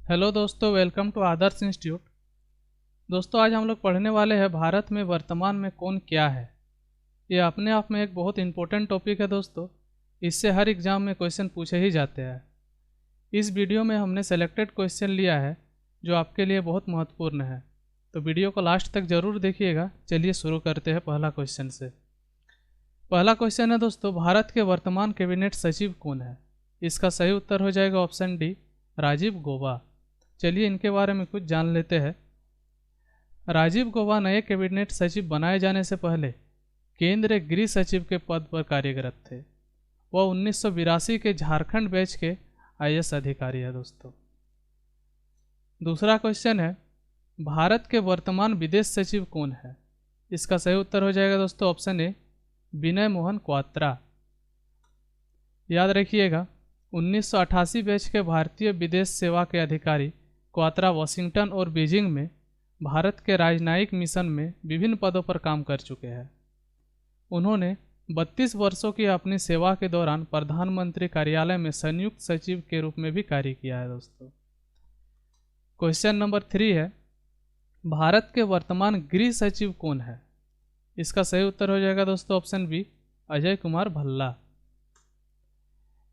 Hello दोस्तों, welcome to Adarsh institute. दोस्तों, आज हम लोग पढ़ने वाले हैं भारत में वर्तमान में कौन क्या है। ये अपने आप में एक बहुत इंपॉर्टेंट टॉपिक है दोस्तों। इससे हर एग्जाम में क्वेश्चन पूछे ही जाते हैं। इस वीडियो में हमने सेलेक्टेड क्वेश्चन लिया है जो आपके लिए बहुत महत्वपूर्ण है, तो वीडियो को लास्ट तक ज़रूर देखिएगा। चलिए शुरू करते हैं पहला क्वेश्चन से। पहला क्वेश्चन है दोस्तों, भारत के वर्तमान कैबिनेट सचिव कौन है। इसका सही उत्तर हो जाएगा ऑप्शन डी, राजीव गौबा। चलिए इनके बारे में कुछ जान लेते हैं। राजीव गौबा नए कैबिनेट सचिव बनाए जाने से पहले केंद्रीय गृह सचिव के पद पर कार्यरत थे। वह 1982 के झारखंड बैच के आईएएस अधिकारी है दोस्तों। दूसरा क्वेश्चन है, भारत के वर्तमान विदेश सचिव कौन है। इसका सही उत्तर हो जाएगा दोस्तों ऑप्शन ए, विनय मोहन क्वात्रा। याद रखिएगा, 1988 बैच के भारतीय विदेश सेवा के अधिकारी क्वात्रा वाशिंगटन और बीजिंग में भारत के राजनयिक मिशन में विभिन्न पदों पर काम कर चुके हैं। उन्होंने 32 वर्षों की अपनी सेवा के दौरान प्रधानमंत्री कार्यालय में संयुक्त सचिव के रूप में भी कार्य किया है दोस्तों। क्वेश्चन नंबर 3 है, भारत के वर्तमान गृह सचिव कौन है। इसका सही उत्तर हो जाएगा दोस्तों ऑप्शन बी, अजय कुमार भल्ला।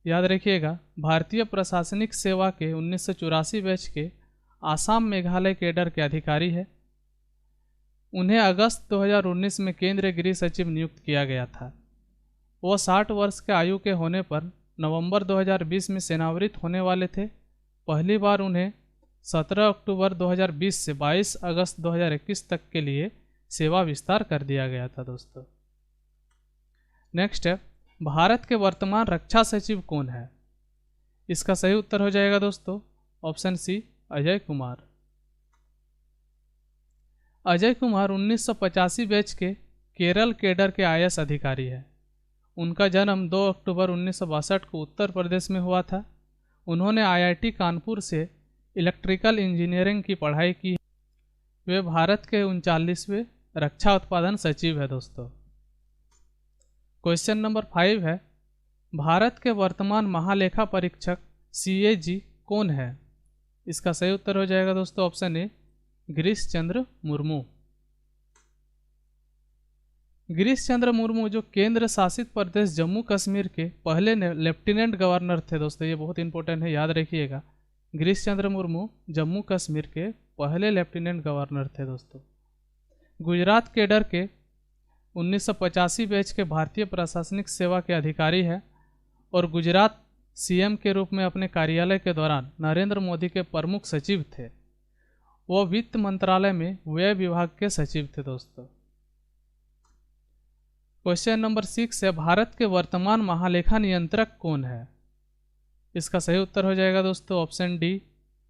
याद रखिएगा, भारतीय प्रशासनिक सेवा के 1984 बैच के आसाम मेघालय कैडर के अधिकारी है। उन्हें अगस्त 2019 में केंद्रीय गृह सचिव नियुक्त किया गया था। वो 60 वर्ष के आयु के होने पर नवंबर 2020 में सेवानिवृत्त होने वाले थे। पहली बार उन्हें 17 अक्टूबर 2020 से 22 अगस्त 2021 तक के लिए सेवा विस्तार कर दिया गया था दोस्तों। नेक्स्ट है, भारत के वर्तमान रक्षा सचिव कौन है। इसका सही उत्तर हो जाएगा दोस्तों option C, Ajay Kumar. Ajay Kumar 1985 batch के केरल कैडर के आईएएस अधिकारी है। उनका जन्म 2 अक्टूबर 1962 को उत्तर प्रदेश में हुआ था। उन्होंने आईआईटी कानपुर से इलेक्ट्रिकल इंजीनियरिंग की पढ़ाई की। वे भारत के 39वें रक्षा उत्पादन सचिव है दोस्तों। क्वेश्चन नंबर 5 है, भारत के वर्तमान महालेखा परीक्षक सीएजी कौन है। इसका सही उत्तर हो जाएगा दोस्तों ऑप्शन ए, गिरीश चंद्र मुर्मू। गिरीश चंद्र मुर्मू जो केंद्र शासित प्रदेश जम्मू कश्मीर के पहले लेफ्टिनेंट गवर्नर थे दोस्तों। ये बहुत इंपॉर्टेंट है, याद रखिएगा। गिरीश चंद्र मुर्मू जम्मू कश्मीर के पहले लेफ्टिनेंट गवर्नर थे दोस्तों। गुजरात कैडर के 1985 बैच के भारतीय प्रशासनिक सेवा के अधिकारी है और गुजरात सीएम के रूप में अपने कार्यालय के दौरान नरेंद्र मोदी के प्रमुख सचिव थे। वो वित्त मंत्रालय में व्यय विभाग के सचिव थे दोस्तों। क्वेश्चन नंबर 6 है, भारत के वर्तमान महालेखा नियंत्रक कौन है। इसका सही उत्तर हो जाएगा दोस्तों ऑप्शन डी,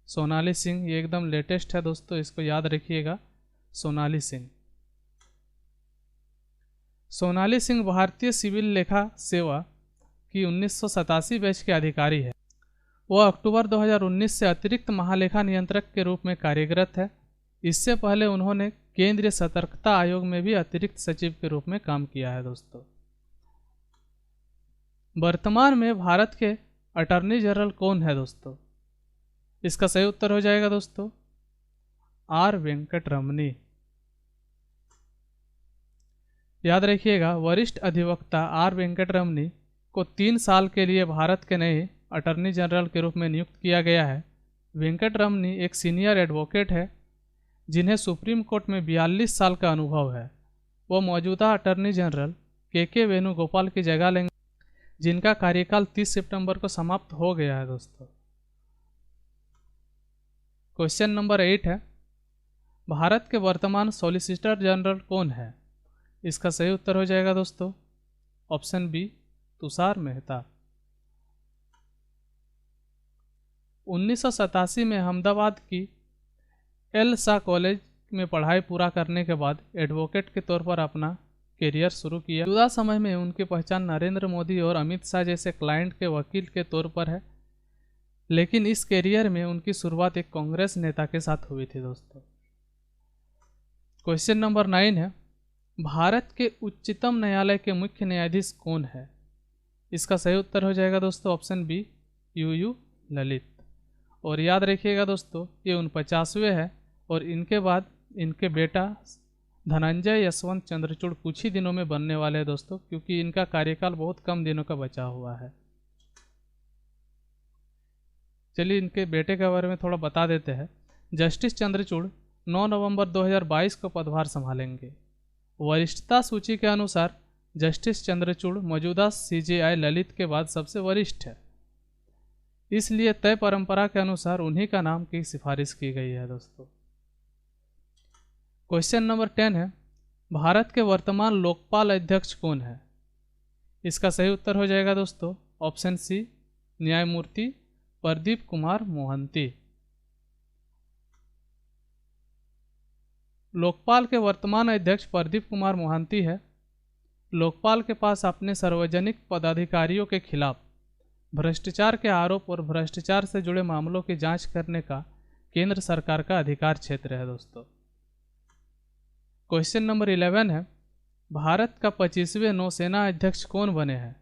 सोनाली सिंह। ये एकदम लेटेस्ट है दोस्तों, इसको याद रखिएगा, सोनाली सिंह। सोनाली सिंह भारतीय सिविल लेखा सेवा की 1987 बैच के अधिकारी है। वह अक्टूबर 2019 से अतिरिक्त महालेखा नियंत्रक के रूप में कार्यरत है। इससे पहले उन्होंने केंद्रीय सतर्कता आयोग में भी अतिरिक्त सचिव के रूप में काम किया है दोस्तों। वर्तमान में भारत के अटॉर्नी जनरल कौन है दोस्तों। इसका सही उत्तर हो जाएगा दोस्तों आर वेंकट रमनी। याद रखिएगा, वरिष्ठ अधिवक्ता आर वेंकट रमनी को 3 साल के लिए भारत के नए अटॉर्नी जनरल के रूप में नियुक्त किया गया है। वेंकट रमनी एक सीनियर एडवोकेट है जिन्हें सुप्रीम कोर्ट में 42 साल का अनुभव है। वो मौजूदा अटॉर्नी जनरल के वेणुगोपाल की जगह लेंगे, जिनका कार्यकाल 30 सितंबर को समाप्त हो गया है दोस्तों। क्वेश्चन नंबर 8 है, भारत के वर्तमान सॉलिसिटर जनरल कौन है। इसका सही उत्तर हो जाएगा दोस्तों ऑप्शन बी, तुषार मेहता। 1987 में अहमदाबाद की एल शाह कॉलेज में पढ़ाई पूरा करने के बाद एडवोकेट के तौर पर अपना करियर शुरू किया। मौजूदा समय में उनकी पहचान नरेंद्र मोदी और अमित शाह जैसे क्लाइंट के वकील के तौर पर है, लेकिन इस करियर में उनकी शुरुआत एक कांग्रेस नेता के साथ हुई थी दोस्तों। क्वेश्चन नंबर 9 है, भारत के उच्चतम न्यायालय के मुख्य न्यायाधीश कौन है। इसका सही उत्तर हो जाएगा दोस्तों ऑप्शन बी, यूयू ललित। और याद रखिएगा दोस्तों ये 49वें है और इनके बाद इनके बेटा धनंजय यशवंत चंद्रचूड़ कुछ ही दिनों में बनने वाले हैं दोस्तों, क्योंकि इनका कार्यकाल बहुत कम दिनों का बचा हुआ है। चलिए इनके बेटे के बारे में थोड़ा बता देते हैं। जस्टिस चंद्रचूड़ 9 नवंबर 2022 को पदभार संभालेंगे। वरिष्ठता सूची के अनुसार जस्टिस चंद्रचूड़ मौजूदा सीजेआई ललित के बाद सबसे वरिष्ठ है, इसलिए तय परंपरा के अनुसार उन्हीं का नाम की सिफारिश की गई है दोस्तों। क्वेश्चन नंबर 10 है, भारत के वर्तमान लोकपाल अध्यक्ष कौन है? इसका सही उत्तर हो जाएगा दोस्तों ऑप्शन सी, न्यायमूर्ति प्रदीप कुमार मोहंती। लोकपाल के वर्तमान अध्यक्ष प्रदीप कुमार मोहंती है। लोकपाल के पास अपने सार्वजनिक पदाधिकारियों के खिलाफ भ्रष्टाचार के आरोप और भ्रष्टाचार से जुड़े मामलों की जांच करने का केंद्र सरकार का अधिकार क्षेत्र है दोस्तों। क्वेश्चन नंबर 11 है, भारत का 25वें नौसेना अध्यक्ष कौन बने हैं?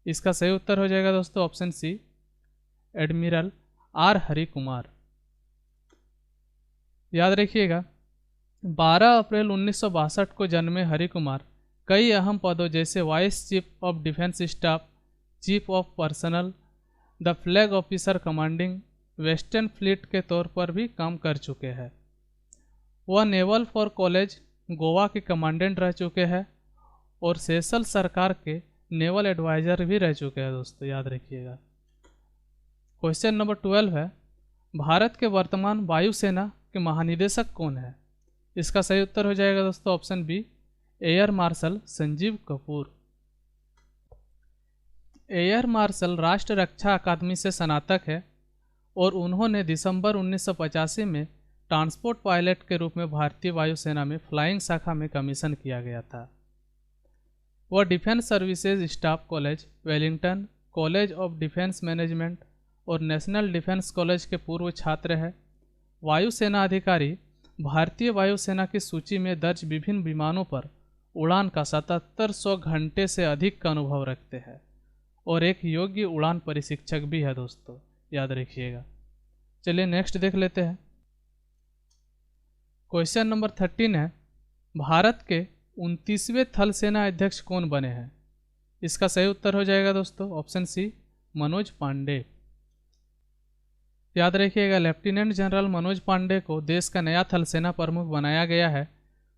इसका सही उत्तर हो जाएगा दोस्तों option C, admiral R Hari Kumar. याद रखिएगा 12 अप्रैल 1962 को जन्मे हरि कुमार कई अहम पदों जैसे vice chief of defence staff, chief of personal, the flag officer commanding western fleet के तौर पर भी काम कर चुके हैं। वह नेवल फॉर कॉलेज गोवा के कमांडेंट रह चुके हैं और सेशल सरकार के नेवल एडवाइजर भी रह चुके हैं दोस्तों, याद रखिएगा। क्वेश्चन नंबर 12 है, भारत के वर्तमान वायुसेना के महानिदेशक कौन है? इसका सही उत्तर हो जाएगा दोस्तों option B, air marshal Sanjeev Kapoor. Air marshal राष्ट्र रक्षा अकादमी से स्नातक है और उन्होंने दिसंबर 1985 में ट्रांसपोर्ट पायलट के रूप में भारतीय वायुसेना में फ्लाइंग शाखा में कमीशन किया गया था। वह defence services staff college, Wellington college of defence management और नेशनल डिफेंस कॉलेज के पूर्व छात्र हैं। वायुसेना अधिकारी भारतीय वायुसेना की सूची में दर्ज विभिन्न विमानों पर उड़ान का 7700 घंटे से अधिक का अनुभव रखते हैं और एक योग्य उड़ान प्रशिक्षक भी है दोस्तों, याद रखिएगा। चलिए नेक्स्ट देख लेते हैं। क्वेश्चन नंबर 13 है, भारत के 29वें थल सेना अध्यक्ष कौन बने हैं? इसका सही उत्तर हो जाएगा दोस्तों ऑप्शन सी, मनोज पांडे। याद रखिएगा लेफ्टिनेंट जनरल मनोज पांडे को देश का नया थल सेना प्रमुख बनाया गया है।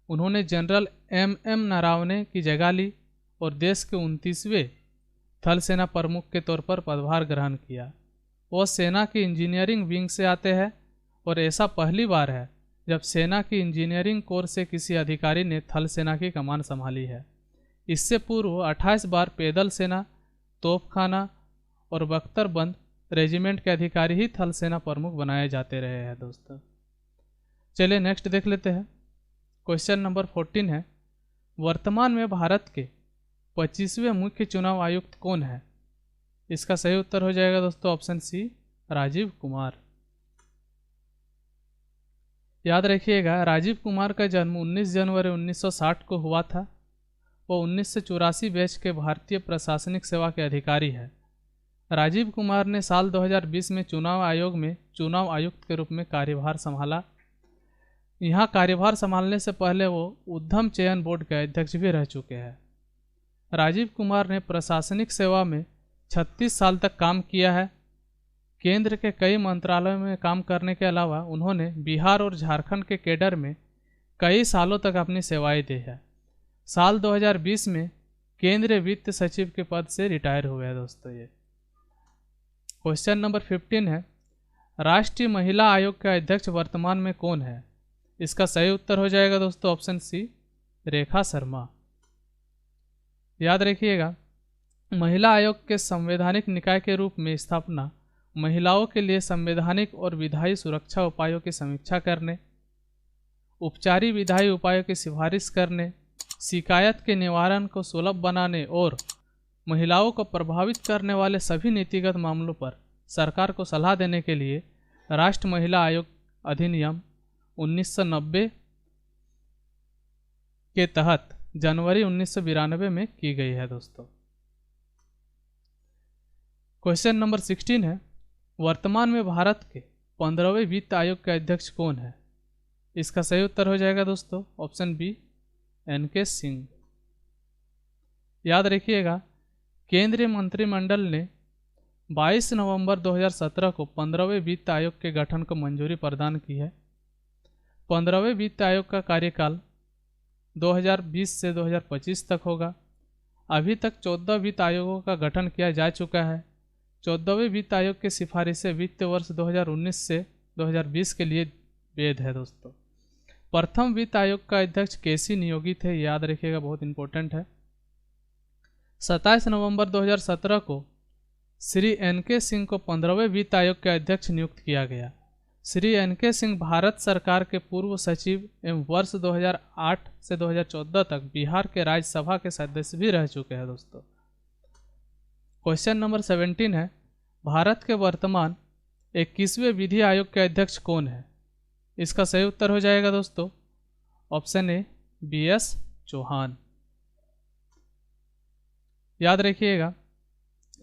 उन्होंने जनरल एम नारावने की जगह ली और देश के 29वें थल सेना प्रमुख के तौर पर पदभार ग्रहण किया। वह सेना की इंजीनियरिंग विंग से आते हैं और ऐसा पहली बार है जब सेना की इंजीनियरिंग कोर से किसी अधिकारी ने थल सेना की कमान संभाली है। इससे पूर्व 28 बार पैदल सेना, तोपखाना और बख्तरबंद रेजिमेंट के अधिकारी ही थल सेना प्रमुख बनाए जाते रहे हैं दोस्तों। चलिए नेक्स्ट देख लेते हैं। क्वेश्चन नंबर 14 है, वर्तमान में भारत के 25वें मुख्य चुनाव आयुक्त कौन है? इसका सही उत्तर हो जाएगा दोस्तों ऑप्शन सी, राजीव कुमार। याद रखिएगा राजीव कुमार का जन्म 19 जनवरी 1960 को हुआ था। वो 1984 बैच के भारतीय प्रशासनिक सेवा के अधिकारी है। राजीव कुमार ने साल 2020 में चुनाव आयोग में चुनाव आयुक्त के रूप में कार्यभार संभाला। यहाँ कार्यभार संभालने से पहले वो उद्यम चयन बोर्ड के अध्यक्ष भी रह चुके हैं। राजीव कुमार ने प्रशासनिक सेवा में 36 साल तक काम किया है। केंद्र के कई मंत्रालयों में काम करने के अलावा उन्होंने बिहार और झारखंड के कैडर में कई सालों तक अपनी सेवाएं दी है। साल 2020 में केंद्रीय वित्त सचिव के पद से रिटायर हुए हैं दोस्तों ये। क्वेश्चन नंबर 15 है, राष्ट्रीय महिला आयोग का अध्यक्ष वर्तमान में कौन है? इसका सही उत्तर हो जाएगा दोस्तों ऑप्शन सी, रेखा शर्मा। याद रखिएगा महिला आयोग के संवैधानिक निकाय के रूप में स्थापना महिलाओं के लिए संवैधानिक और विधायी सुरक्षा उपायों की समीक्षा करने, उपचारी विधायी उपायों की सिफारिश करने, शिकायत के निवारण को सुलभ बनाने और महिलाओं को प्रभावित करने वाले सभी नीतिगत मामलों पर सरकार को सलाह देने के लिए राष्ट्रीय महिला आयोग अधिनियम 1990 के तहत जनवरी 1992 में की गई है दोस्तों। क्वेश्चन नंबर 16 है, वर्तमान में भारत के 15वें वित्त आयोग के अध्यक्ष कौन है? इसका सही उत्तर हो जाएगा दोस्तों ऑप्शन बी, NK सिंह। याद रखिएगा, केंद्रीय मंत्रिमंडल ने 22 नवंबर 2017 को 15वें वित्त आयोग के गठन को मंजूरी प्रदान की है। 15वें वित्त आयोग का कार्यकाल 2020 से 2025 तक होगा। अभी तक 14 वित्त आयोगों का गठन किया जा चुका है। 14वें वित्त आयोग की सिफारिशें वित्त वर्ष 2019 से 2020 के लिए वैध है दोस्तों। प्रथम वित्त आयोग का अध्यक्ष केसी नियोगित है, याद रखिएगा, बहुत इंपॉर्टेंट है। 27 नवंबर 2017 को श्री NK सिंह को 15वें वित्त आयोग के अध्यक्ष नियुक्त किया गया। श्री NK सिंह भारत सरकार के पूर्व सचिव एवं वर्ष 2008 से 2014 तक बिहार के राज्यसभा के सदस्य भी रह चुके हैं दोस्तों। क्वेश्चन नंबर 17 है, भारत के वर्तमान 21वें विधि आयोग के अध्यक्ष कौन है? इसका सही उत्तर हो जाएगा दोस्तों ऑप्शन ए, BS चौहान। याद रखिएगा,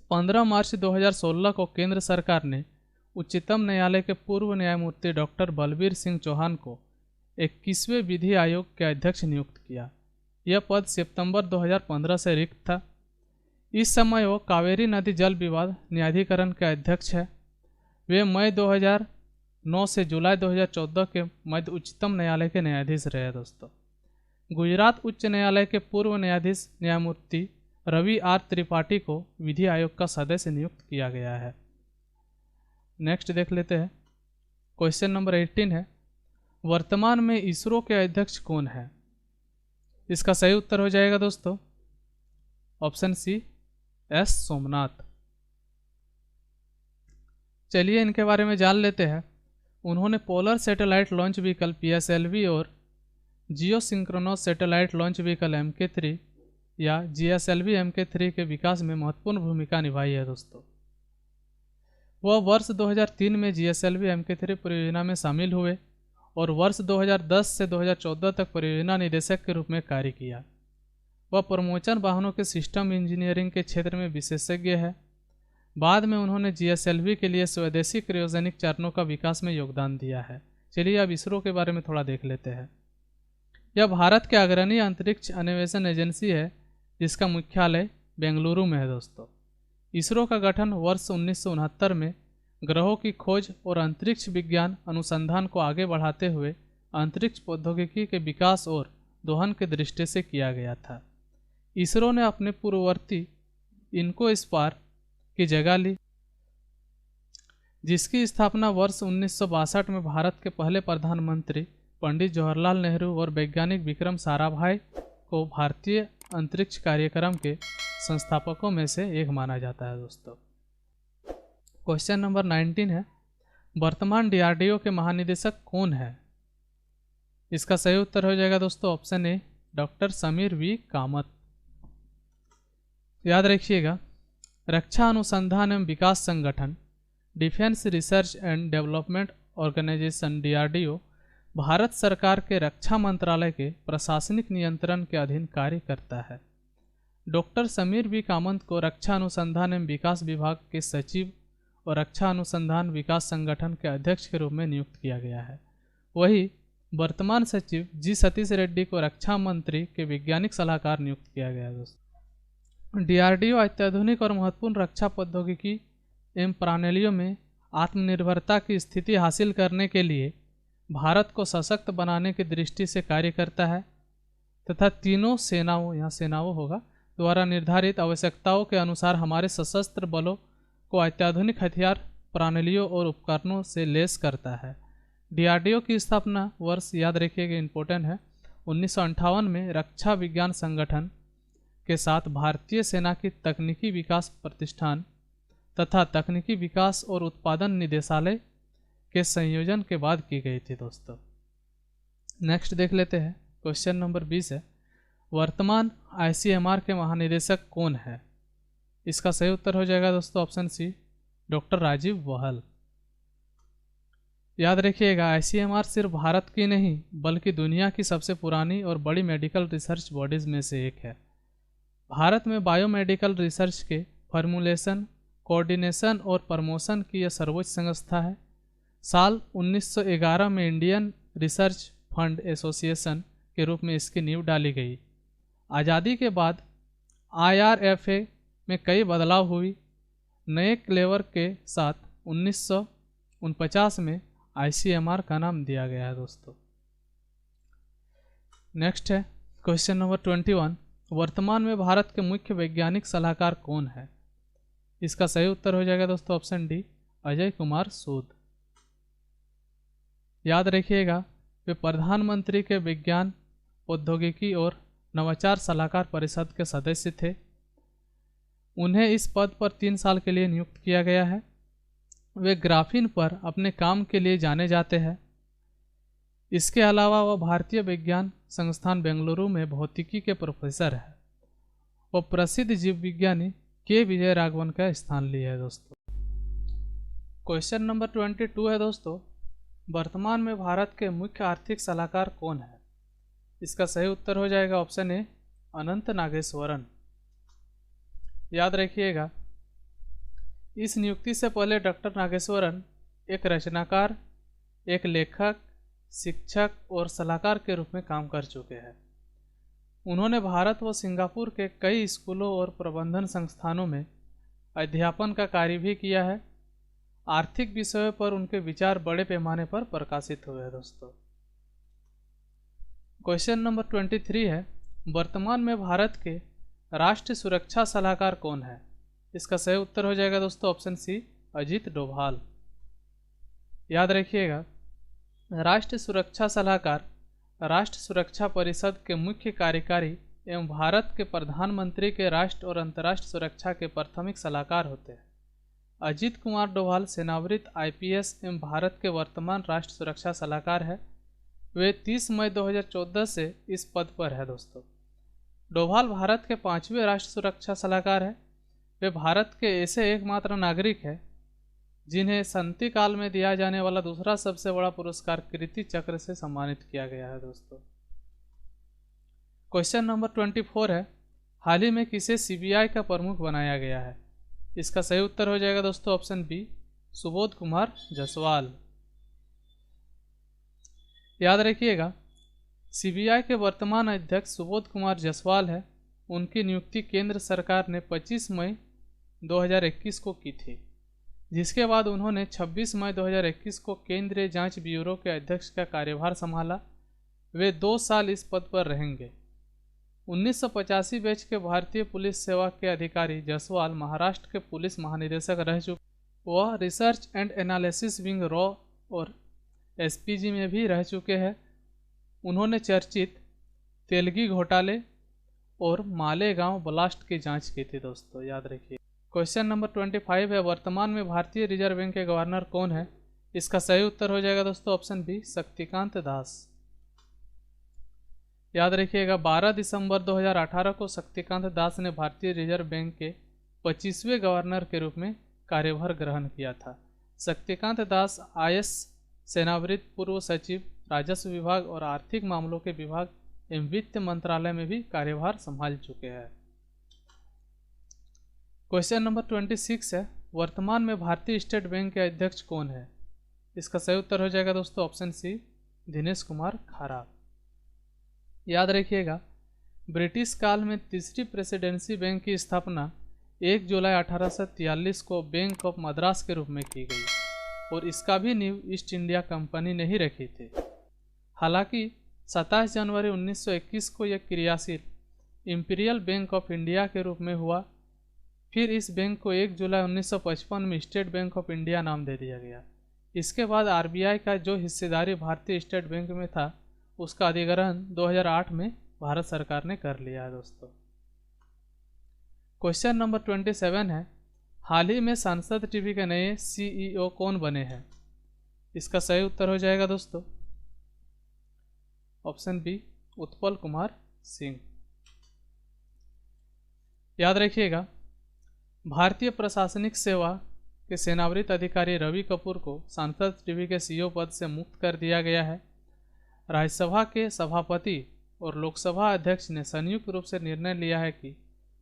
15 मार्च 2016 को केंद्र सरकार ने उच्चतम न्यायालय के पूर्व न्यायमूर्ति डॉक्टर बलबीर सिंह चौहान को 21वें विधि आयोग के अध्यक्ष नियुक्त किया। यह पद सितंबर 2015 से रिक्त था। इस समय वो कावेरी नदी जल विवाद न्यायाधिकरण के अध्यक्ष है। वे मई 2009 से जुलाई 2014 के मध्य उच्चतम न्यायालय के न्यायाधीश रहे दोस्तों। गुजरात उच्च न्यायालय के पूर्व न्यायाधीश न्यायमूर्ति रवि आर त्रिपाठी को विधि आयोग का सदस्य नियुक्त किया गया है। नेक्स्ट देख लेते हैं। क्वेश्चन नंबर 18 है, वर्तमान में इसरो के अध्यक्ष कौन है? इसका सही उत्तर हो जाएगा दोस्तों ऑप्शन सी, S सोमनाथ। चलिए इनके बारे में जान लेते हैं। उन्होंने polar satellite launch vehicle PSLV और geosynchronous satellite launch vehicle MK3 या GSLV MK3 के विकास में महत्वपूर्ण भूमिका निभाई है दोस्तों। वह वर्ष 2003 में GSLV MK3 परियोजना में शामिल हुए और वर्ष 2010 से 2014 तक परियोजना निदेशक के रूप में कार्य किया। वह परमोचन वाहनों के सिस्टम इंजीनियरिंग के क्षेत्र में विशेषज्ञ है। बाद में उन्होंने GSLV के लिए स्वदेशी क्रायोजेनिक चरणों का विकास में योगदान दिया है। चलिए अब इसरो के बारे में थोड़ा देख लेते हैं। यह भारत के अग्रणी अंतरिक्ष अन्वेषण एजेंसी है जिसका मुख्यालय बेंगलुरु में है दोस्तों। इसरो का गठन वर्ष 1969 में ग्रहों की खोज और अंतरिक्ष विज्ञान अनुसंधान को आगे बढ़ाते हुए अंतरिक्ष प्रौद्योगिकी के विकास और दोहन के दृष्टि से किया गया था। इसरो ने अपने पूर्ववर्ती इनकोस्पायर की जगह ली, जिसकी स्थापना वर्ष 1962 में भारत के पहले प्रधानमंत्री पंडित जवाहरलाल नेहरू और वैज्ञानिक विक्रम साराभाई को भारतीय अंतरिक्ष कार्यक्रम के संस्थापकों में से एक माना जाता है दोस्तों। क्वेश्चन नंबर 19 है, वर्तमान DRDO के महानिदेशक कौन है? इसका सही उत्तर हो जाएगा दोस्तों option A, doctor Sameer V Kamath. याद रखिएगा, रक्षा अनुसंधान एवं विकास संगठन defence research and development organisation DRDO Bharat सरकार के रक्षा मंत्रालय के प्रशासनिक नियंत्रण के अधीन कार्य करता है। डॉक्टर समीर V कामत को रक्षा अनुसंधान एवं विकास विभाग के सचिव और रक्षा अनुसंधान विकास संगठन के अध्यक्ष के रूप में नियुक्त किया गया है। वही वर्तमान सचिव G सतीश रेड्डी को रक्षा मंत्री के वैज्ञानिक सलाहकार नियुक्त किया गया है दोस्तों। DRDO अत्याधुनिक और महत्वपूर्ण रक्षा प्रौद्योगिकी एवं प्रणालियों में आत्मनिर्भरता की स्थिति हासिल करने के लिए भारत को सशक्त बनाने की दृष्टि से कार्य करता है तथा तीनों सेनाओं, यहाँ सेनाओं होगा, द्वारा निर्धारित आवश्यकताओं के अनुसार हमारे सशस्त्र बलों को अत्याधुनिक हथियार, प्रणालियों और उपकरणों से लैस करता है। DRDO की स्थापना वर्ष याद रखिएगा इंपॉर्टेंट है 1958 में रक्षा विज्ञान संगठन के साथ भारतीय सेना की तकनीकी विकास प्रतिष्ठान तथा तकनीकी विकास और उत्पादन निदेशालय के संयोजन के बाद की गई थी दोस्तों। नेक्स्ट देख लेते हैं। क्वेश्चन नंबर 20 है, वर्तमान ICMR के महानिदेशक कौन है? इसका सही उत्तर हो जाएगा दोस्तों ऑप्शन सी, डॉक्टर राजीव बहल। याद रखिएगा, ICMR सिर्फ भारत की नहीं बल्कि दुनिया की सबसे पुरानी और बड़ी मेडिकल रिसर्च बॉडीज में से एक है। भारत में बायोमेडिकल रिसर्च के फॉर्मुलेशन, कोऑर्डिनेशन और प्रमोशन की यह सर्वोच्च संस्था है। साल 1911 में इंडियन रिसर्च फंड एसोसिएशन के रूप में इसकी नींव डाली गई। आज़ादी के बाद IRFA में कई बदलाव हुई। नए क्लेवर के साथ 1949 में ICMR का नाम दिया गया है दोस्तों। नेक्स्ट है क्वेश्चन नंबर 21, वर्तमान में भारत के मुख्य वैज्ञानिक सलाहकार कौन है? इसका सही उत्तर हो जाएगा दोस्तों ऑप्शन डी, अजय कुमार सूद। याद रखिएगा वे प्रधानमंत्री के विज्ञान, प्रौद्योगिकी और नवाचार सलाहकार परिषद के सदस्य थे। उन्हें इस पद पर 3 साल के लिए नियुक्त किया गया है। वे ग्राफीन पर अपने काम के लिए जाने जाते हैं। इसके अलावा वह भारतीय विज्ञान संस्थान बेंगलुरु में भौतिकी के प्रोफेसर है। वह प्रसिद्ध जीव विज्ञानी के विजय राघवन का स्थान लिया है दोस्तों। क्वेश्चन नंबर 22 है दोस्तों, वर्तमान में भारत के मुख्य आर्थिक सलाहकार कौन है? इसका सही उत्तर हो जाएगा ऑप्शन ए, अनंत नागेश्वरन। याद रखिएगा इस नियुक्ति से पहले डॉक्टर नागेश्वरन एक रचनाकार, एक लेखक, शिक्षक और सलाहकार के रूप में काम कर चुके हैं। उन्होंने भारत व सिंगापुर के कई स्कूलों और प्रबंधन संस्थानों में अध्यापन का कार्य भी किया है। आर्थिक विषयों पर उनके विचार बड़े पैमाने पर प्रकाशित हुए हैं दोस्तों। क्वेश्चन नंबर 23 है, वर्तमान में भारत के राष्ट्रीय सुरक्षा सलाहकार कौन है? इसका सही उत्तर हो जाएगा दोस्तों ऑप्शन सी, अजीत डोभाल। याद रखिएगा राष्ट्रीय सुरक्षा सलाहकार राष्ट्र सुरक्षा परिषद के मुख्य कार्यकारी एवं भारत के प्रधानमंत्री के राष्ट्र और अंतर्राष्ट्रीय सुरक्षा के प्राथमिक सलाहकार होते हैं। अजीत कुमार डोभाल सेनावृत्त IPS एवं भारत के वर्तमान राष्ट्र सुरक्षा सलाहकार है। वे 30 मई 2014 से इस पद पर है दोस्तों। डोभाल भारत के 5वें राष्ट्र सुरक्षा सलाहकार है। वे भारत के ऐसे एकमात्र नागरिक हैं जिन्हें शांति काल में दिया जाने वाला दूसरा सबसे बड़ा पुरस्कार कीर्ति चक्र से सम्मानित किया गया है दोस्तों। क्वेश्चन नंबर 24 है, हाल ही में किसे CBI का प्रमुख बनाया गया है? इसका सही उत्तर हो जाएगा दोस्तों ऑप्शन बी, सुबोध कुमार जायसवाल। याद रखिएगा CBI के वर्तमान अध्यक्ष सुबोध कुमार जायसवाल है। उनकी नियुक्ति केंद्र सरकार ने 25 मई 2021 को की थी, जिसके बाद उन्होंने 26 मई 2021 को केंद्रीय जांच ब्यूरो के अध्यक्ष का कार्यभार संभाला। वे 2 साल इस पद पर रहेंगे। 1985 बैच के भारतीय पुलिस सेवा के अधिकारी जायसवाल महाराष्ट्र के पुलिस महानिदेशक रह चुके। वह research and analysis wing raw और SPG में भी रह चुके हैं। उन्होंने चर्चित तेलगी घोटाले और मालेगांव ब्लास्ट की जांच की थी दोस्तों। याद रखिए क्वेश्चन नंबर 25 है, वर्तमान में भारतीय रिजर्व बैंक के गवर्नर कौन है? इसका सही उत्तर हो जाएगा दोस्तों ऑप्शन बी, शक्तिकांत दास। याद रखिएगा 12 दिसंबर 2018 को शक्तिकांत दास ने भारतीय रिजर्व बैंक के 25वें गवर्नर के रूप में कार्यभार ग्रहण किया था। शक्तिकांत दास IS सेनावृत्त पूर्व सचिव, राजस्व विभाग और आर्थिक मामलों के विभाग एवं वित्त मंत्रालय में भी कार्यभार संभाल चुके हैं। क्वेश्चन नंबर 26 है, वर्तमान में भारतीय स्टेट बैंक के अध्यक्ष कौन है? इसका सही उत्तर हो जाएगा दोस्तों ऑप्शन सी, दिनेश कुमार खारा। याद रखिएगा ब्रिटिश काल में तीसरी प्रेसिडेंसी बैंक की स्थापना 1 जुलाई 1843 को बैंक ऑफ मद्रास के रूप में की गई और इसका भी नींव ईस्ट इंडिया कंपनी ने ही रखी थी। हालांकि 27 जनवरी 1921 को यह क्रियाशील इंपीरियल बैंक ऑफ इंडिया के रूप में हुआ। फिर इस बैंक को 1 जुलाई 1955 में स्टेट बैंक ऑफ इंडिया नाम दे दिया गया। इसके बाद RBI का जो हिस्सेदारी भारतीय स्टेट बैंक में था उसका अधिग्रहण 2008 में भारत सरकार ने कर लिया है दोस्तों। क्वेश्चन नंबर 27 है, हाल ही में सांसद टीवी के नए CEO कौन बने हैं? इसका सही उत्तर हो जाएगा दोस्तों ऑप्शन बी, उत्पल कुमार सिंह। याद रखिएगा भारतीय प्रशासनिक सेवा के सेनावृत्त अधिकारी रवि कपूर को सांसद टीवी के CEO पद से मुक्त कर दिया गया है। राज्यसभा के सभापति और लोकसभा अध्यक्ष ने संयुक्त रूप से निर्णय लिया है कि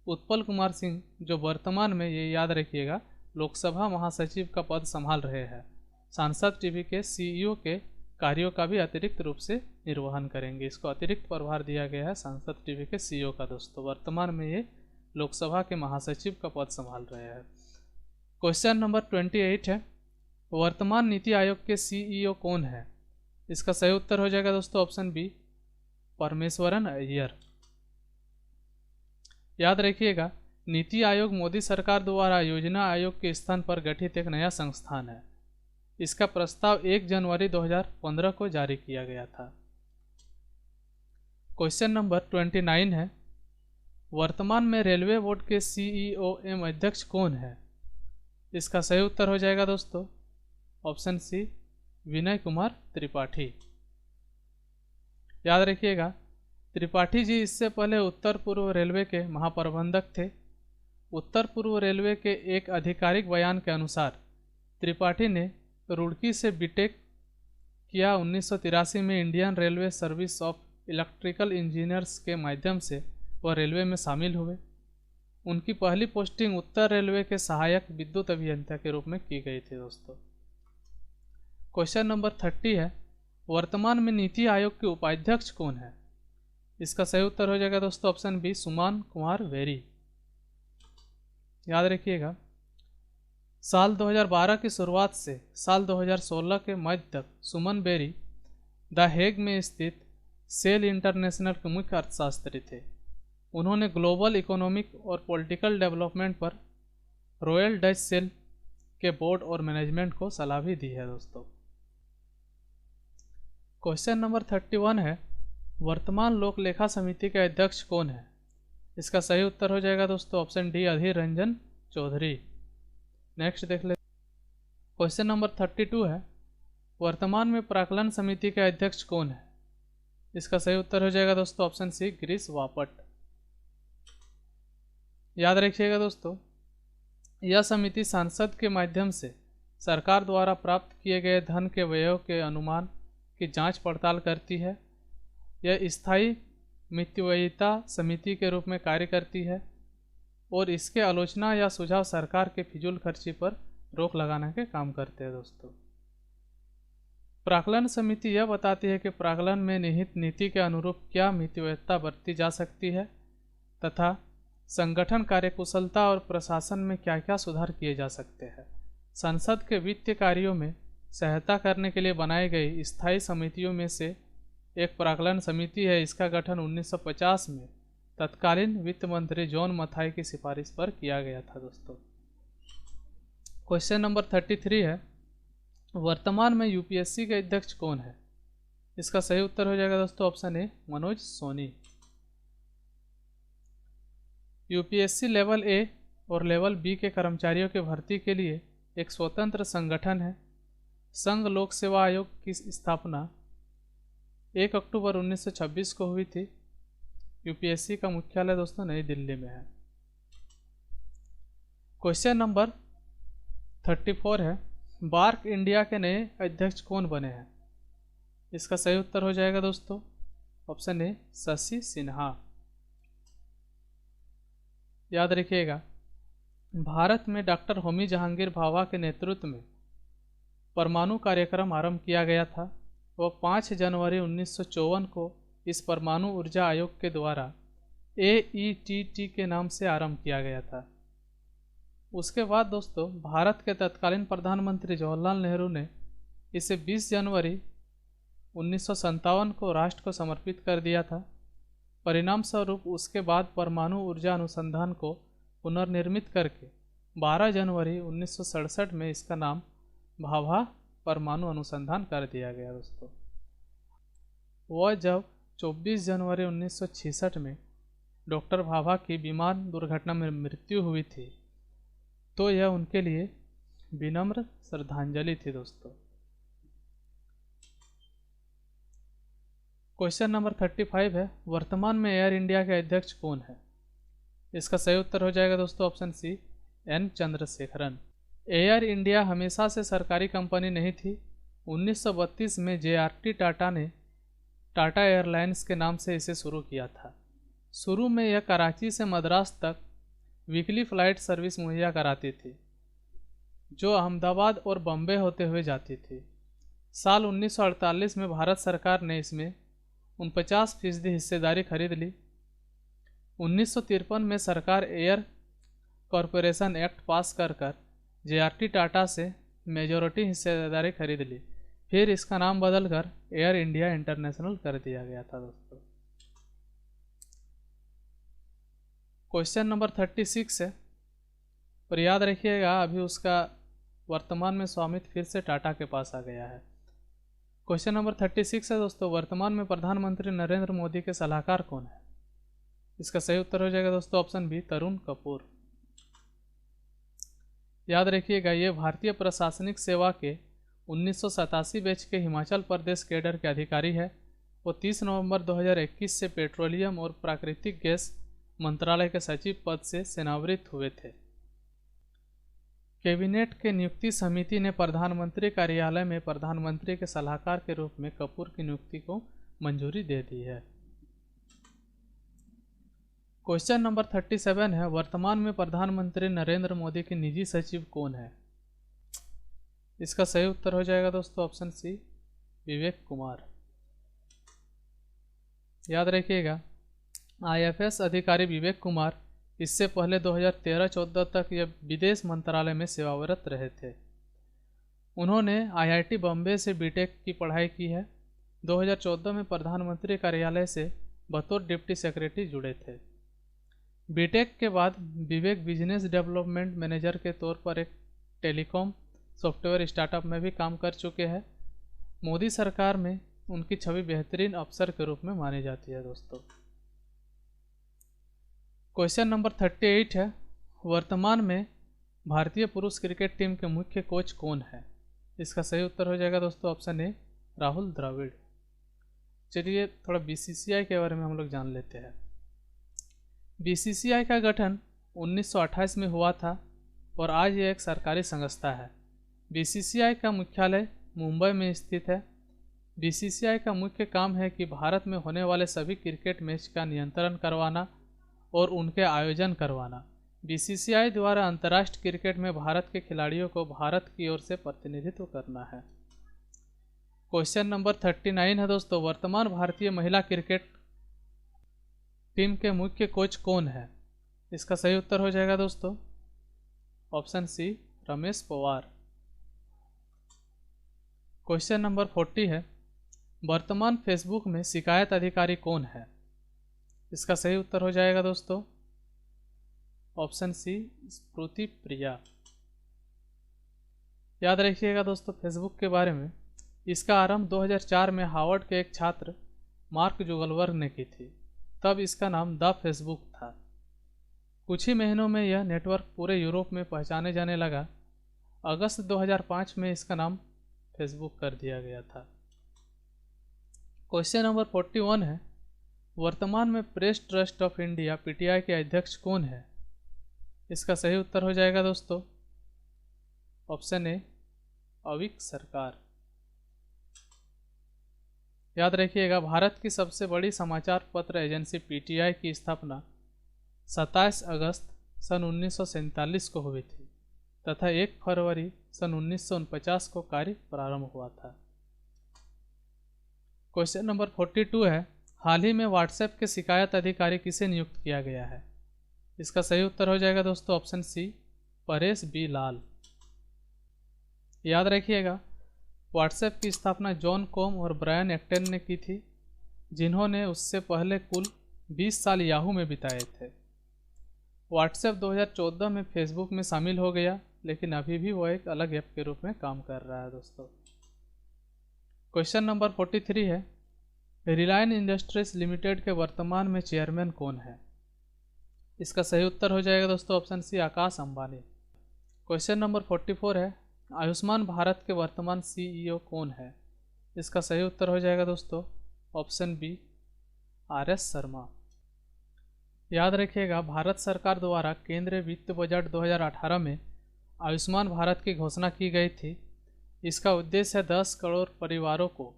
उत्पल कुमार सिंह, जो वर्तमान में, ये याद रखिएगा, लोकसभा महासचिव का पद संभाल रहे हैं। सांसद टीवी के सीईओ के कार्यों का भी अतिरिक्त रूप से निर्वहन करेंगे। इसको अतिरिक्त प्रभार दिया गया है सांसद टीवी के सीईओ का दोस्तों। वर्तमान में ये लोकसभा के महासचिव का पद संभाल रहे हैं। क्वेश्चन नंबर 28 है, वर्तमान नीति आयोग के सीईओ कौन है? इसका सही उत्तर हो जाएगा दोस्तों ऑप्शन बी, परमेश्वरन अय्यर। याद रखिएगा, नीति आयोग मोदी सरकार द्वारा योजना आयोग के स्थान पर गठित एक नया संस्थान है। इसका प्रस्ताव 1 जनवरी 2015 को जारी किया गया था। क्वेश्चन नंबर 29 है, वर्तमान में रेलवे बोर्ड के सीईओ एवं अध्यक्ष कौन है? इसका सही उत्तर हो जाएगा दोस्तों ऑप्शन सी, विनय कुमार त्रिपाठी। याद रखिएगा, त्रिपाठी जी इससे पहले उत्तर पूर्व रेलवे के महाप्रबंधक थे। उत्तर पूर्व रेलवे के एक आधिकारिक बयान के अनुसार त्रिपाठी ने रुड़की से बीटेक किया। 1983 में Indian railway service of electrical engineers के माध्यम से वह रेलवे में शामिल हुए। उनकी पहली पोस्टिंग उत्तर रेलवे के सहायक विद्युत अभियंता के रूप में की गई थी दोस्तों। क्वेश्चन नंबर 30 है, वर्तमान में नीति आयोग के उपाध्यक्ष कौन है? इसका सही उत्तर हो जाएगा दोस्तों ऑप्शन बी, सुमान कुमार बेरी। याद रखिएगा, साल 2012 की शुरुआत से साल 2016 के मध्य तक सुमन बेरी द हेग में स्थित सेल इंटरनेशनल के मुख्य अर्थशास्त्री थे। उन्होंने ग्लोबल इकोनॉमिक और पॉलिटिकल डेवलपमेंट पर रॉयल डच सेल के बोर्ड और मैनेजमेंट को सलाह भी दी है दोस्तों। क्वेश्चन नंबर 31 है, वर्तमान लोक लेखा समिति के अध्यक्ष कौन है? इसका सही उत्तर हो जाएगा दोस्तों option D, Adhir Ranjan Chaudhary. Next देख ले। क्वेश्चन नंबर 32 है, वर्तमान में प्राक्कलन समिति के अध्यक्ष कौन है? इसका सही उत्तर हो जाएगा दोस्तों ऑप्शन सी, गिरीश बापट। याद रखिएगा दोस्तों, यह समिति सांसद के माध्यम से सरकार द्वारा प्राप्त किए गए धन के व्ययों के अनुमान की जांच पड़ताल करती है। यह स्थायी मितव्ययिता समिति के रूप में कार्य करती है और इसके आलोचना या सुझाव सरकार के फिजूल खर्ची पर रोक लगाने के काम करते हैं दोस्तों। प्राक्कलन समिति यह बताती है कि प्राक्कलन में निहित नीति के अनुरूप क्या मितव्ययिता बरती जा सकती है तथा संगठन कार्यकुशलता और प्रशासन में क्या क्या सुधार किए जा सकते हैं। संसद के वित्तीय कार्यों में सहायता करने के लिए बनाई गई स्थायी समितियों में से एक प्राक्कलन समिति है। इसका गठन 1950 में तत्कालीन वित्त मंत्री जॉन मथाई की सिफारिश पर किया गया था दोस्तों। क्वेश्चन नंबर 33 है, वर्तमान में यूपीएससी के अध्यक्ष कौन है? इसका सही उत्तर हो जाएगा दोस्तों option A, Manoj Soni. UPSC level A और लेवल बी के कर्मचारियों की भर्ती के लिए एक स्वतंत्र संगठन है। संघ लोक सेवा आयोग की स्थापना 1 अक्टूबर 1926 को हुई थी। यूपीएससी का मुख्यालय दोस्तों नई दिल्ली में है। क्वेश्चन नंबर 34 है, बार्क इंडिया के नए अध्यक्ष कौन बने हैं? इसका सही उत्तर हो जाएगा दोस्तों ऑप्शन ए, शशि सिन्हा। याद रखिएगा, भारत में डॉक्टर होमी जहांगीर भाभा के नेतृत्व में परमाणु कार्यक्रम आरंभ किया गया था। वह 5 जनवरी 1954 को इस परमाणु ऊर्जा आयोग के द्वारा AETT के नाम से आरंभ किया गया था। उसके बाद दोस्तों भारत के तत्कालीन प्रधानमंत्री जवाहरलाल नेहरू ने इसे 20 जनवरी 1957 को राष्ट्र को समर्पित कर दिया था। परिणाम स्वरूप उसके बाद परमाणु ऊर्जा अनुसंधान को पुनर्निर्मित करके 12 जनवरी 1967 में इसका नाम भाभा परमाणु अनुसंधान कर दिया गया दोस्तों। वह जब 24 जनवरी 1966 में डॉक्टर भाभा की विमान दुर्घटना में मृत्यु हुई थी, तो यह उनके लिए विनम्र श्रद्धांजलि थी दोस्तों। क्वेश्चन नंबर 35 है, वर्तमान में एयर इंडिया के अध्यक्ष कौन है? इसका सही उत्तर हो जाएगा दोस्तों option C, N Chandrasekaran. Air India हमेशा से सरकारी कंपनी नहीं थी। 1932 में JRT टाटा ने टाटा एयरलाइंस के नाम से इसे शुरू किया था। शुरू में यह कराची से मद्रास तक वीकली फ्लाइट सर्विस मुहैया कराती थी। जो अहमदाबाद और बम्बे होते हुए जाती थी। साल 1948 में भारत सरकार ने इसमें 49% हिस्सेदारी खरीद ली। 1953 में सरकार एयर कॉरपोरेशन एक्ट पास कर जेआरटी टाटा से मेजॉरिटी हिस्सेदारी खरीद ली। फिर इसका नाम बदलकर एयर इंडिया इंटरनेशनल कर दिया गया था दोस्तों। क्वेश्चन नंबर 36 है, और याद रखिएगा अभी उसका वर्तमान में स्वामित्व फिर से टाटा के पास आ गया है। क्वेश्चन नंबर 36 है दोस्तों, वर्तमान में प्रधानमंत्री नरेंद्र मोदी के सलाहकार कौन है? इसका सही उत्तर हो जाएगा दोस्तों ऑप्शन बी, तरुण कपूर। याद रखिएगा ये भारतीय प्रशासनिक सेवा के 1987 बैच के हिमाचल प्रदेश कैडर के अधिकारी है। वो 30 नवंबर 2021 से पेट्रोलियम और प्राकृतिक गैस मंत्रालय के सचिव पद से सेवानिवृत्त हुए थे। कैबिनेट के नियुक्ति समिति ने प्रधानमंत्री कार्यालय में प्रधानमंत्री के सलाहकार के रूप में कपूर की नियुक्ति को मंजूरी दे दी है। क्वेश्चन नंबर 37 है, वर्तमान में प्रधानमंत्री नरेंद्र मोदी के निजी सचिव कौन है? इसका सही उत्तर हो जाएगा दोस्तों ऑप्शन सी, विवेक कुमार। याद रखिएगा आईएफएस अधिकारी विवेक कुमार इससे पहले 2013-14 तक यह विदेश मंत्रालय में सेवारत रहे थे। उन्होंने आईआईटी बॉम्बे से बीटेक की पढ़ाई की है। 2014 में प्रधानमंत्री कार्यालय से बतौर डिप्टी सेक्रेटरी जुड़े थे। बीटेक के बाद विवेक बिजनेस डेवलपमेंट मैनेजर के तौर पर एक टेलीकॉम सॉफ्टवेयर स्टार्टअप में भी काम कर चुके हैं। मोदी सरकार में उनकी छवि बेहतरीन अफसर के रूप में मानी जाती है दोस्तों। क्वेश्चन नंबर 38 है, वर्तमान में भारतीय पुरुष क्रिकेट टीम के मुख्य कोच कौन है? इसका सही उत्तर हो जाएगा दोस्तों ऑप्शन ए, राहुल द्रविड़। चलिए थोड़ा बीसीसीआई के बारे में हम लोग जान लेते हैं। बीसीसीआई का गठन 1928 में हुआ था और आज ये एक सरकारी संस्था है। बीसीसीआई का मुख्यालय मुंबई में स्थित है। बीसीसीआई का मुख्य काम है कि भारत में होने वाले सभी क्रिकेट मैच का नियंत्रण करवाना और उनके आयोजन करवाना। बीसीसीआई द्वारा अंतर्राष्ट्रीय क्रिकेट में भारत के खिलाड़ियों को भारत की ओर से प्रतिनिधित्व करना है। क्वेश्चन नंबर 39 है दोस्तों, वर्तमान भारतीय महिला क्रिकेट टीम के मुख्य कोच कौन है? इसका सही उत्तर हो जाएगा दोस्तों option C, Ramesh Powar. Question number 40 है, वर्तमान फेसबुक में शिकायत अधिकारी कौन है? इसका सही उत्तर हो जाएगा दोस्तों ऑप्शन सी, स्मृति प्रिया। याद रखिएगा दोस्तों फेसबुक के बारे में, इसका आरंभ 2004 में हार्वर्ड के एक छात्र मार्क जुगलबर्ग ने की थी। तब इसका नाम द फेसबुक था। कुछ ही महीनों में यह नेटवर्क पूरे यूरोप में पहचाने जाने लगा। अगस्त 2005 में इसका नाम फेसबुक कर दिया गया था। क्वेश्चन नंबर 41 है, वर्तमान में press trust of India PTI के अध्यक्ष कौन है? इसका सही उत्तर हो जाएगा दोस्तों ऑप्शन ए, अविक सरकार। याद रखिएगा भारत की सबसे बड़ी समाचार पत्र एजेंसी पीटीआई की स्थापना 27 अगस्त सन 1947 को हुई थी तथा 1 फरवरी सन 1949 को कार्य प्रारंभ हुआ था। क्वेश्चन नंबर 42 है, हाल ही में व्हाट्सएप के शिकायत अधिकारी किसे नियुक्त किया गया है? इसका सही उत्तर हो जाएगा दोस्तों ऑप्शन सी, परेश बी लाल। याद रखिएगा व्हाट्सएप की स्थापना जॉन कॉम और ब्रायन एक्टन ने की थी, जिन्होंने उससे पहले कुल 20 साल याहू में बिताए थे। व्हाट्सएप 2014 में फेसबुक में शामिल हो गया, लेकिन अभी भी वो एक अलग ऐप के रूप में काम कर रहा है दोस्तों। क्वेश्चन नंबर 43 है, रिलायंस इंडस्ट्रीज लिमिटेड के वर्तमान में चेयरमैन कौन है? इसका सही उत्तर हो जाएगा दोस्तों ऑप्शन सी, आकाश अंबानी। क्वेश्चन नंबर 44 है, आयुष्मान भारत के वर्तमान सीईओ कौन है? इसका सही उत्तर हो जाएगा दोस्तों ऑप्शन बी, आरएस शर्मा। याद रखिएगा भारत सरकार द्वारा केंद्रीय वित्त बजट 2018 में आयुष्मान भारत की घोषणा की गई थी। इसका उद्देश्य है 10 करोड़ परिवारों को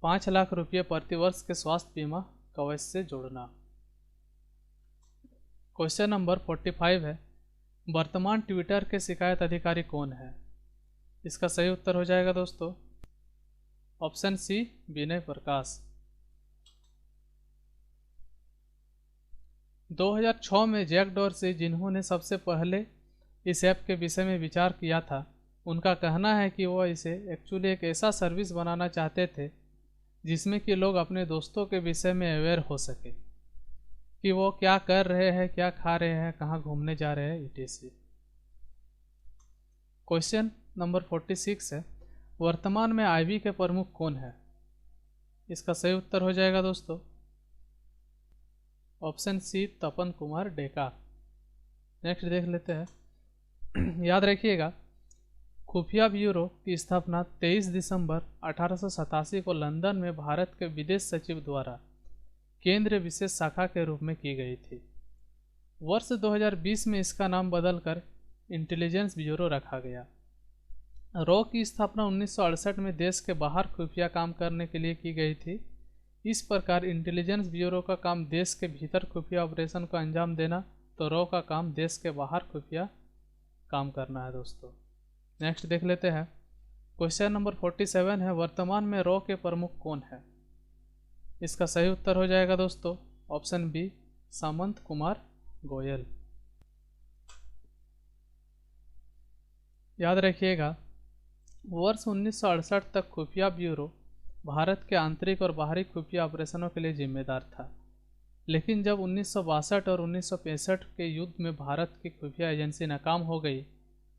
5 लाख रुपये प्रतिवर्ष के स्वास्थ्य बीमा कवच से जोड़ना। क्वेश्चन नंबर 45 है, वर्तमान ट्विटर के शिकायत अधिकारी कौन है? इसका सही उत्तर हो जाएगा दोस्तों ऑप्शन सी विनय प्रकाश। 2006 में जैक डोर्सी जिन्होंने सबसे पहले इस ऐप के विषय में विचार किया था, उनका कहना है कि वो इसे एक्चुअली एक ऐसा सर्विस बनाना चाहते थे जिसमें कि लोग अपने दोस्तों के विषय में अवेयर हो सके कि वो क्या कर रहे हैं, क्या खा रहे हैं, कहाँ घूमने जा रहे हैं, etc। क्वेश्चन नंबर 46 है, वर्तमान में आईबी के प्रमुख कौन है? इसका सही उत्तर हो जाएगा दोस्तों ऑप्शन सी तपन कुमार डेका। नेक्स्ट देख लेते हैं। याद रखिएगा, खुफिया ब्यूरो की स्थापना 23 दिसंबर 1887 को लंदन में भारत के विदेश सचिव द्वारा केंद्रीय विशेष शाखा के रूप में की गई थी। वर्ष 2020 में इसका नाम बदलकर इंटेलिजेंस ब्यूरो रखा गया। रॉ की स्थापना 1968 में देश के बाहर खुफिया काम करने के लिए की गई थी। इस प्रकार इंटेलिजेंस ब्यूरो का काम देश के भीतर खुफिया ऑपरेशन को अंजाम देना, तो रॉ का काम देश के बाहर खुफिया काम करना है दोस्तों। नेक्स्ट देख लेते हैं। क्वेश्चन नंबर 47 है, वर्तमान में रॉ के प्रमुख कौन है? इसका सही उत्तर हो जाएगा दोस्तों ऑप्शन बी सामंत कुमार गोयल। याद रखिएगा, वर्ष 1968 तक खुफिया ब्यूरो भारत के आंतरिक और बाहरी खुफिया ऑपरेशनों के लिए जिम्मेदार था, लेकिन जब 1962 और 1965 के युद्ध में भारत की खुफिया एजेंसी नाकाम हो गई,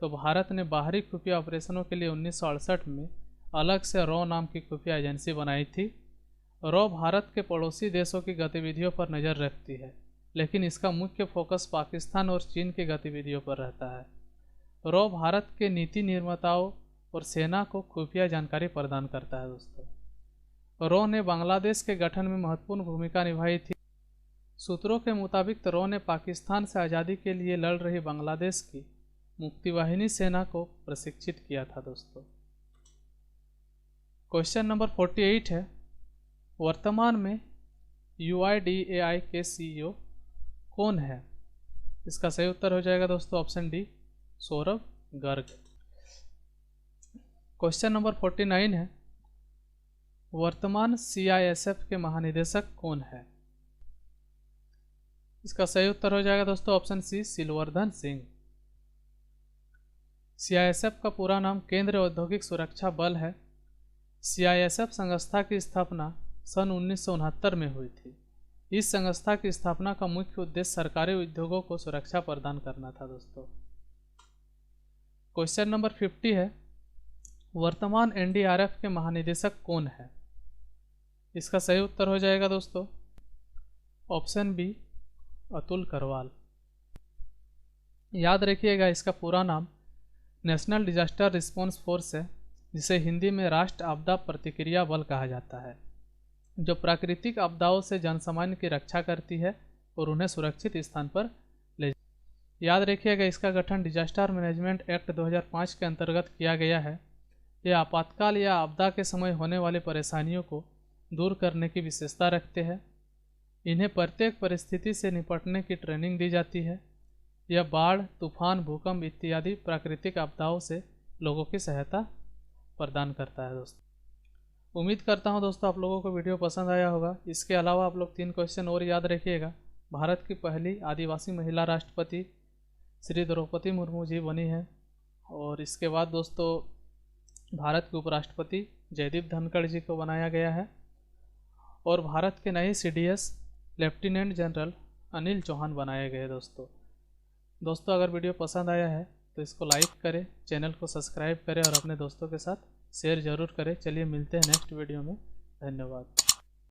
तो भारत ने बाहरी खुफिया ऑपरेशनों के लिए 1968 में अलग से रॉ नाम की खुफिया एजेंसी बनाई थी। रॉ भारत के पड़ोसी देशों की गतिविधियों पर नज़र रखती है, लेकिन इसका मुख्य फोकस पाकिस्तान और चीन की गतिविधियों पर रहता है। रॉ भारत के नीति निर्माताओं और सेना को खुफिया जानकारी प्रदान करता है दोस्तों। रॉ ने बांग्लादेश के गठन में महत्वपूर्ण भूमिका निभाई थी। सूत्रों के मुताबिक रॉ ने पाकिस्तान से आज़ादी के लिए लड़ रही बांग्लादेश की मुक्तिवाहिनी सेना को प्रशिक्षित किया था दोस्तों। क्वेश्चन नंबर 48 है, वर्तमान में UIDAI के CEO कौन है? इसका सही उत्तर हो जाएगा दोस्तों option D Saurabh Garg. Question number 49 है, वर्तमान CISF के महानिदेशक कौन है? इसका सही उत्तर हो जाएगा दोस्तों ऑप्शन सी सिलवर्धन सिंह। CISF का पूरा नाम केंद्रीय औद्योगिक सुरक्षा बल है। CISF संस्था की स्थापना सन 1969 में हुई थी। इस संस्था की स्थापना का मुख्य उद्देश्य सरकारी उद्योगों को सुरक्षा प्रदान करना था दोस्तों। क्वेश्चन नंबर 50 है, वर्तमान NDRF के महानिदेशक कौन है? इसका सही उत्तर हो जाएगा दोस्तों ऑप्शन बी अतुल करवाल। याद रखिएगा, इसका पूरा नाम नेशनल डिजास्टर रिस्पॉन्स फोर्स है, जिसे हिंदी में राष्ट्रीय आपदा प्रतिक्रिया बल कहा जाता है, जो प्राकृतिक आपदाओं से जनसामान्य की रक्षा करती है और उन्हें सुरक्षित स्थान पर ले। याद रखिएगा, इसका गठन डिजास्टर मैनेजमेंट एक्ट 2005 के अंतर्गत किया गया है। यह आपातकाल या आपदा के समय होने वाली परेशानियों को दूर करने की विशेषता रखते हैं। इन्हें प्रत्येक परिस्थिति से निपटने की ट्रेनिंग दी जाती है। यह बाढ़, तूफान, भूकंप इत्यादि प्राकृतिक आपदाओं से लोगों की सहायता प्रदान करता है दोस्तों। उम्मीद करता हूं दोस्तों आप लोगों को वीडियो पसंद आया होगा। इसके अलावा आप लोग 3 क्वेश्चन और याद रखिएगा। भारत की पहली आदिवासी महिला राष्ट्रपति श्री द्रौपदी मुर्मू जी बनी है, और इसके बाद दोस्तों भारत के उपराष्ट्रपति जयदीप धनखड़ जी को बनाया गया है, और भारत के नए CDS lieutenant general Anil Chauhan बनाए गए दोस्तों अगर वीडियो पसंद आया है तो इसको लाइक करें, चैनल को सब्सक्राइब करें और अपने दोस्तों के साथ शेयर ज़रूर करें। चलिए मिलते हैं नेक्स्ट वीडियो में। धन्यवाद।